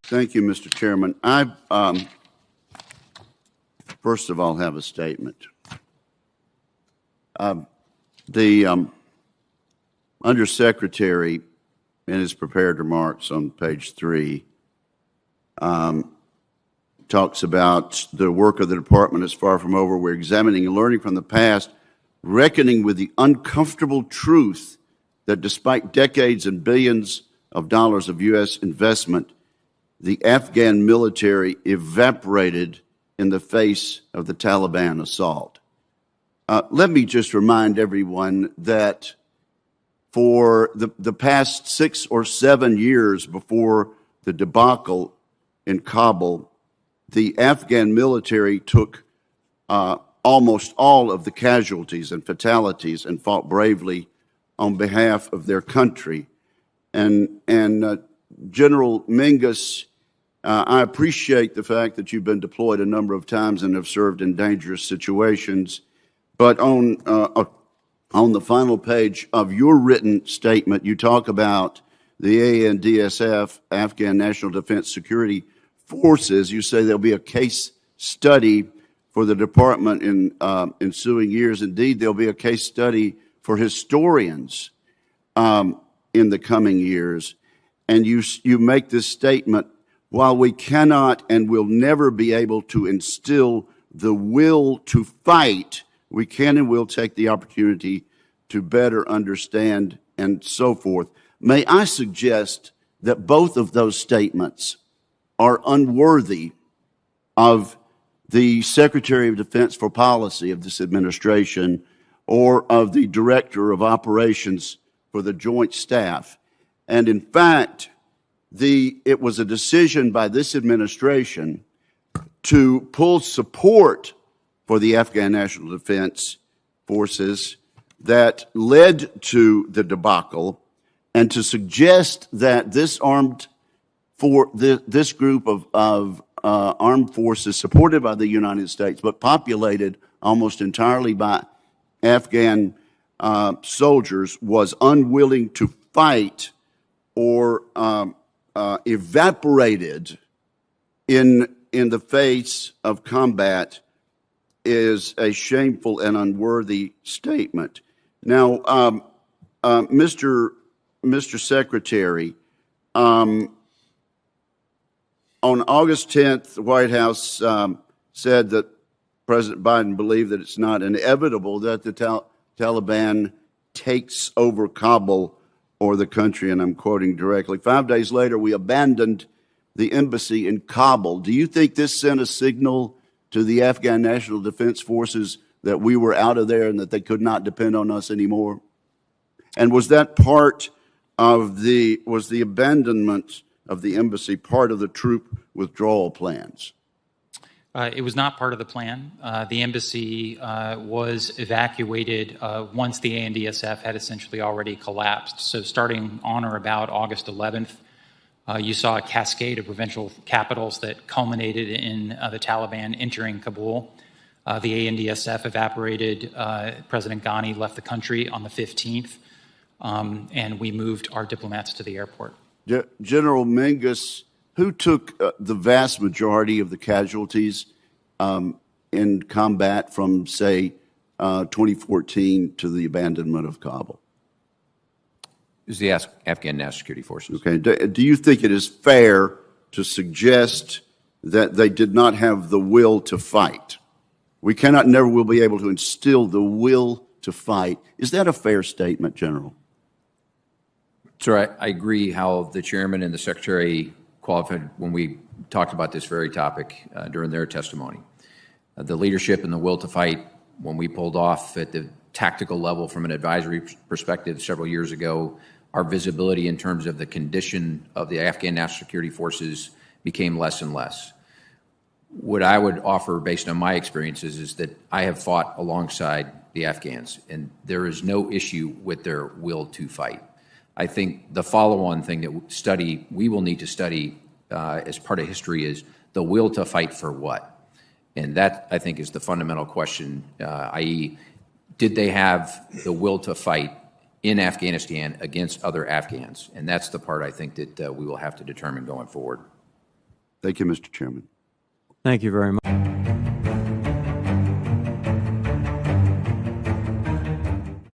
Thank you, Mr. Chairman. I first of all have a statement. The Undersecretary, in his prepared remarks on page 3, talks about the work of the department is far from over. We're examining and learning from the past, reckoning with the uncomfortable truth that despite decades and billions of dollars of U.S. investment, the Afghan military evaporated in the face of the Taliban assault. Let me just remind everyone that for the past 6 or 7 years before the debacle in Kabul, the Afghan military took almost all of the casualties and fatalities and fought bravely on behalf of their country. And General Mingus, I appreciate the fact that you've been deployed a number of times and have served in dangerous situations. But on the final page of your written statement, you talk about the ANDSF, Afghan National Defense Security Forces. You say there'll be a case study for the department in ensuing years. Indeed, there'll be a case study for historians in the coming years. And you make this statement: while we cannot and will never be able to instill the will to fight, we can and will take the opportunity to better understand, and so forth. May I suggest that both of those statements are unworthy of the Secretary of Defense for Policy of this administration or of the Director of Operations for the Joint Staff. And in fact, it was a decision by this administration to pull support for the Afghan National Defense Forces that led to the debacle, and to suggest that this group of armed forces supported by the United States, but populated almost entirely by Afghan soldiers, was unwilling to fight or evaporated in the face of combat is a shameful and unworthy statement. Now, Mr. Secretary, on August 10th, the White House said that President Biden believed that it's not inevitable that the Taliban takes over Kabul or the country, and I'm quoting directly. 5 days later, we abandoned the embassy in Kabul. Do you think this sent a signal to the Afghan National Defense Forces that we were out of there and that they could not depend on us anymore? And was that part of was the abandonment of the embassy part of the troop withdrawal plans? It was not part of the plan. The embassy was evacuated once the ANDSF had essentially already collapsed. So starting on or about August 11th, you saw a cascade of provincial capitals that culminated in the Taliban entering Kabul. The ANDSF evaporated. President Ghani left the country on the 15th, and we moved our diplomats to the airport. General Mingus, who took the vast majority of the casualties in combat from, say, 2014 to the abandonment of Kabul? It was the Afghan National Security Forces. Okay. Do you think it is fair to suggest that they did not have the will to fight? We cannot, never will be able to instill the will to fight. Is that a fair statement, General? Sir, I agree how the chairman and the secretary qualified when we talked about this very topic during their testimony. The leadership and the will to fight, when we pulled off at the tactical level from an advisory perspective several years ago, our visibility in terms of the condition of the Afghan National Security Forces became less and less. What I would offer, based on my experiences, is that I have fought alongside the Afghans, and there is no issue with their will to fight. I think the follow-on thing that we will need to study as part of history is the will to fight for what? And that, I think, is the fundamental question, i.e., did they have the will to fight in Afghanistan against other Afghans? And that's the part I think that we will have to determine going forward. Thank you, Mr. Chairman. Thank you very much.